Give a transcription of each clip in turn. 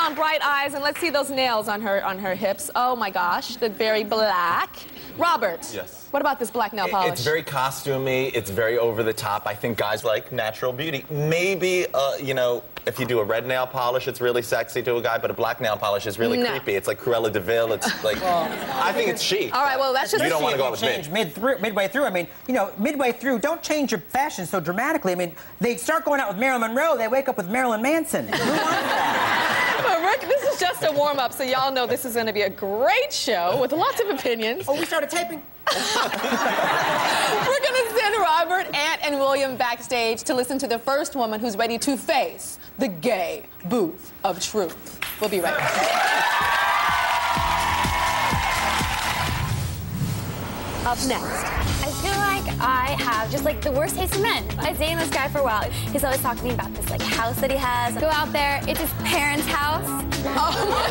on, bright eyes, and let's see those nails on her hips. Oh my gosh, they're very black. Robert. Yes. What about this black nail polish? It's very costumey. It's very over the top. I think guys like natural beauty. Maybe, you know, if you do a red nail polish, it's really sexy to a guy, but a black nail polish is really creepy. It's like Cruella de Vil. It's like, I think it's chic. All right, well, that's just... You don't want to go out with change me. Midway through. I mean, you know, midway through, don't change your fashion so dramatically. I mean, they start going out with Marilyn Monroe, they wake up with Marilyn Manson. Who wants that? Well, Rick, this is just a warm-up, so y'all know this is going to be a great show with lots of opinions. Oh, we started taping? We're going to send Robert, Ant, and William backstage to listen to the first woman who's ready to face the gay booth of truth. We'll be right back. Up next. I feel like I have just like the worst taste in men. I was dating this guy for a while. He's always talking to me about this like house that he has. Go out there, it's his parents' house. Oh my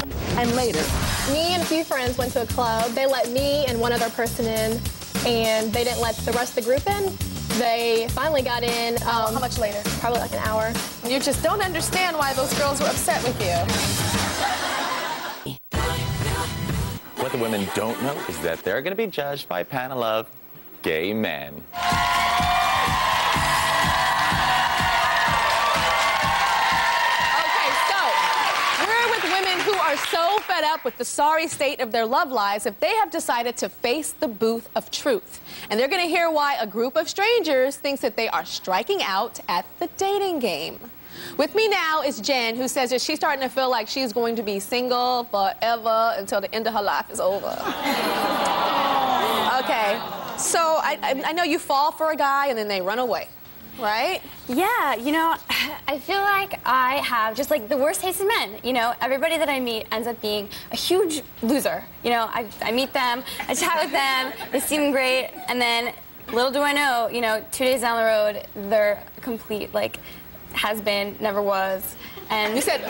God. And later. Me and a few friends went to a club. They let me and one other person in, and they didn't let the rest of the group in. They finally got in. How much later? Probably like an hour. You just don't understand why those girls were upset with you. What the women don't know is that they're going to be judged by a panel of gay men. Okay, so we're with women who are so fed up with the sorry state of their love lives that they have decided to face the booth of truth. And they're going to hear why a group of strangers thinks that they are striking out at the dating game. With me now is Jen, who says that she's starting to feel like she's going to be single forever until the end of her life is over. Okay, so I know you fall for a guy and then they run away, right? Yeah, you know, I feel like I have just like the worst taste in men. You know, everybody that I meet ends up being a huge loser. You know, I meet them, I chat with them, they seem great, and then little do I know, you know, 2 days down the road, they're complete, like, has been, never was. And you said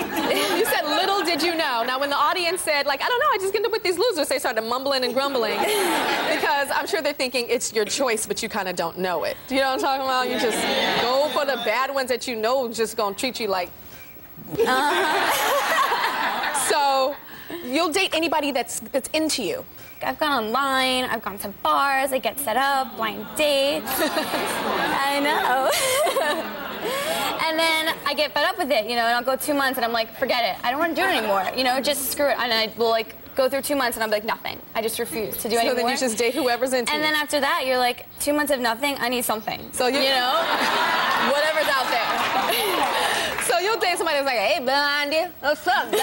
little did you know. Now, when the audience said, like, I don't know, I just get up with these losers, they started mumbling and grumbling because I'm sure they're thinking it's your choice, but you kind of don't know it. Do you know what I'm talking about? You just go for the bad ones that you know just gonna treat you like. So you'll date anybody that's into you. I've gone online, I've gone to bars, I get set up, blind dates. I know. And then I get fed up with it, you know, and I'll go 2 months and I'm like, forget it. I don't want to do it anymore, you know, just screw it. And I will like go through 2 months and I'll be like, nothing. I just refuse to do anymore. So then you just date whoever's into you. And then after that, you're like, 2 months of nothing, I need something. So you know, whatever's out there. So you'll date somebody that's like, hey, Blondie, what's up, baby?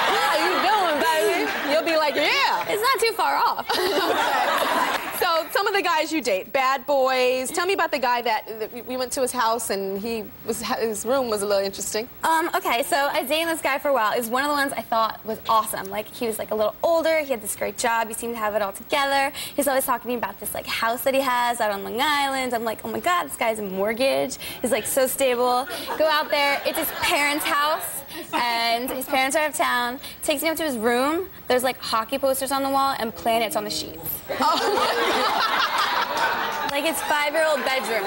How you doing, baby? You'll be like, yeah. It's not too far off. Okay. So some of the guys you date, bad boys. Tell me about the guy that we went to his house and his room was a little interesting. Okay, so I was dating this guy for a while. He was one of the ones I thought was awesome. Like, he was like a little older, he had this great job, he seemed to have it all together. He's always talking to me about this like house that he has out on Long Island. I'm like, oh my God, this guy has a mortgage. He's like so stable. Go out there, it's his parents' house. And his parents are out of town. Takes me up to his room. There's like hockey posters on the wall and planets on the sheets. Oh my God. Like his 5-year-old bedroom.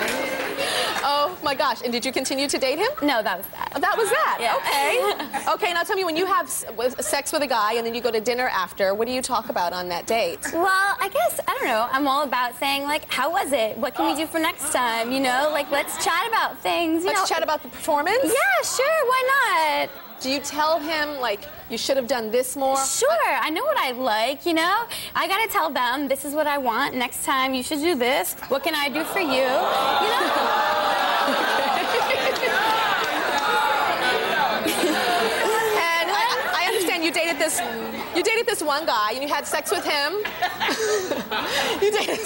Oh my gosh. And did you continue to date him? No, that was that. Oh, that was that? Yeah. Okay. Okay, now tell me, when you have sex with a guy and then you go to dinner after, what do you talk about on that date? Well, I guess, I don't know, I'm all about saying, like, how was it? What can we do for next time? You know, like, let's chat about things. Let's chat about the performance? Yeah, sure, why not? Do you tell him, like, you should have done this more? Sure, I know what I like, you know? I gotta tell them, this is what I want. Next time, you should do this. What can I do for you? You know? And I understand you dated this one guy and you had sex with him. You dated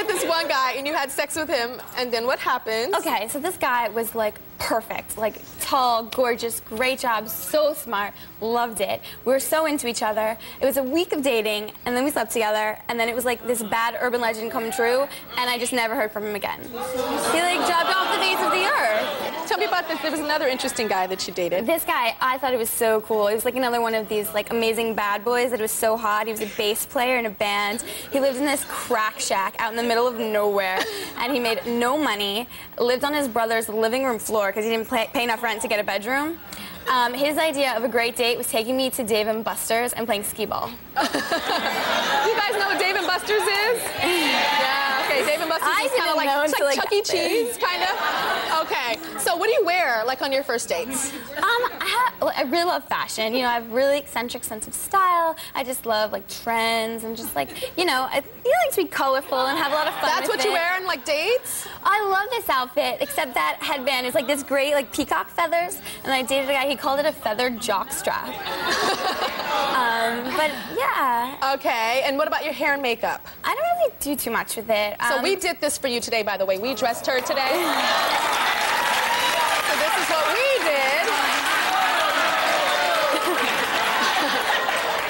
this one guy and you had sex with him, and then what happened? Okay, so this guy was like perfect, like tall, gorgeous, great job, so smart, loved it. We were so into each other. It was a week of dating, and then we slept together, and then it was like this bad urban legend come true, and I just never heard from him again. He like dropped off the face of the earth. tell me about this. There was another interesting guy that you dated. This guy, I thought it was so cool. He was like another one of these like amazing bad boys that was so hot. He was a bass player in a band. He lived in this crack shack out in the middle of nowhere, and he made no money. Lived on his brother's living room floor because he didn't pay enough rent to get a bedroom. His idea of a great date was taking me to Dave & Buster's and playing skee-ball. You guys know what Dave & Buster's is? Yeah, okay. Dave & Buster's is kind of like, it's like Chuck E. Cheese, kind of. Okay. So what do you wear, like, on your first dates? I really love fashion. You know, I have a really eccentric sense of style. I just love, like, trends and just, like, you know, I like to be colorful and have a lot of fun That's with what you it. wear on, like, dates? I love this outfit, except that headband is like this great, like, peacock feathers. And I dated a guy, he called it a feathered jockstrap. But, yeah. Okay. And what about your hair and makeup? I don't really do too much with it. So we did this for you today, by the way. We dressed her today. So this is what we did.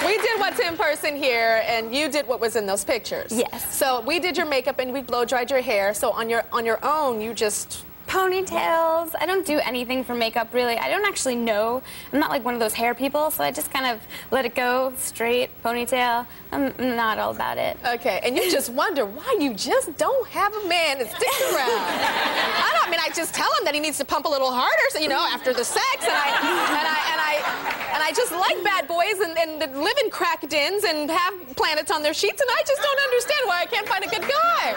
We did what's in person here, and you did what was in those pictures. Yes. So we did your makeup, and we blow dried your hair. So on your own, you just... Ponytails. I don't do anything for makeup, really. I don't actually know. I'm not like one of those hair people, so I just kind of let it go, straight, ponytail. I'm not all about it. Okay, and you just wonder why you just don't have a man that sticks around. I mean, I just tell him that he needs to pump a little harder, so, you know, after the sex, and I just like bad boys and that live in crack dens and have planets on their sheets, and I just don't understand why I can't find a good guy.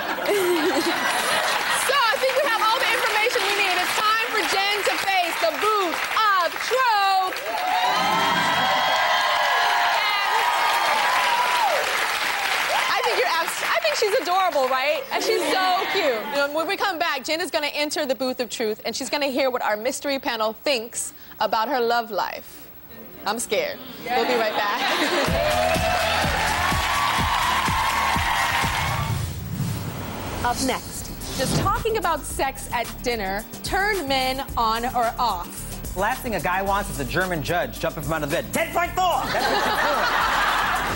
So I think we have all the information we need. It's time for Jen to face the booth of truth. I think she's adorable, right? And she's so cute. When we come back, Jen is going to enter the booth of truth, and she's going to hear what our mystery panel thinks about her love life. I'm scared. We'll be right back. Up next, does talking about sex at dinner turn men on or off? Last thing a guy wants is a German judge jumping from under the bed. 10.4! That's what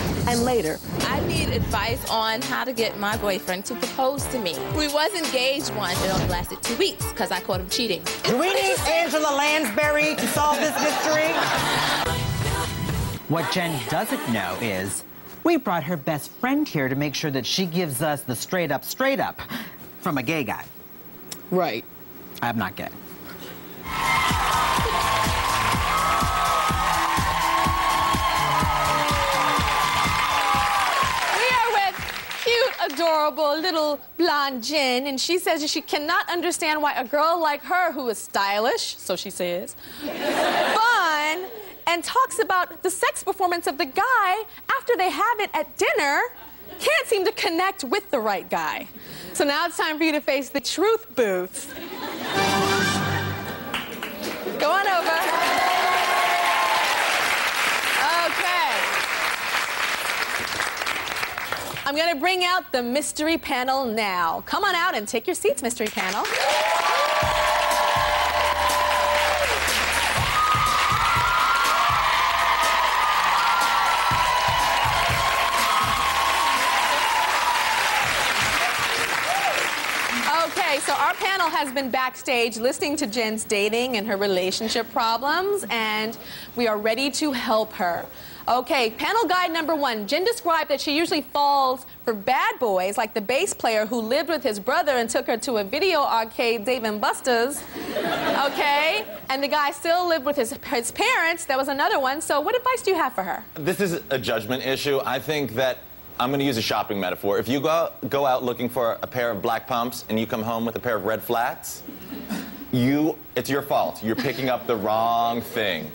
she's doing. And later, I need advice on how to get my boyfriend to propose to me. We was engaged once. It only lasted 2 weeks because I caught him cheating. Do we need Angela Lansbury to solve this mystery? What Jen doesn't know is we brought her best friend here to make sure that she gives us the straight up from a gay guy. Right. I'm not gay. Adorable little blonde Jen, and she says she cannot understand why a girl like her, who is stylish, so she says, fun, and talks about the sex performance of the guy after they have it at dinner, can't seem to connect with the right guy. So now it's time for you to face the truth booth. Go on over. Okay. I'm going to bring out the mystery panel now. Come on out and take your seats, mystery panel. Okay, so our panel has been backstage listening to Jen's dating and her relationship problems, and we are ready to help her. Okay, panel guide number 1. Jen described that she usually falls for bad boys, like the bass player who lived with his brother and took her to a video arcade, Dave & Buster's. Okay, and the guy still lived with his parents. That was another one. So what advice do you have for her? This is a judgment issue. I think that I'm going to use a shopping metaphor. If you go out looking for a pair of black pumps and you come home with a pair of red flats, it's your fault. You're picking up the wrong thing.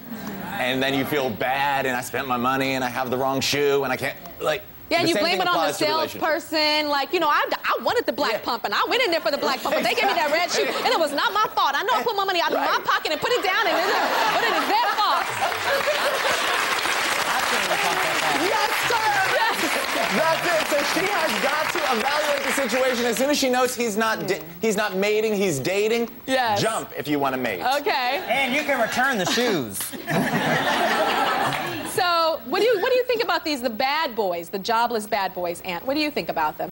And then you feel bad, and I spent my money, and I have the wrong shoe, and I can't, like... Yeah, and you blame it on the salesperson. Like, you know, I wanted the black pump, and I went in there for the black pump, but they gave me that red shoe, and it was not my fault. I know I put my money out of my pocket and put it down, but it is their fault. Yes, sir! That's it. So she has got to evaluate the situation. As soon as she knows he's not mating, he's dating, yes. Jump if you want to mate. Okay. And you can return the shoes. So, what do you think about the bad boys, the jobless bad boys, Aunt? What do you think about them?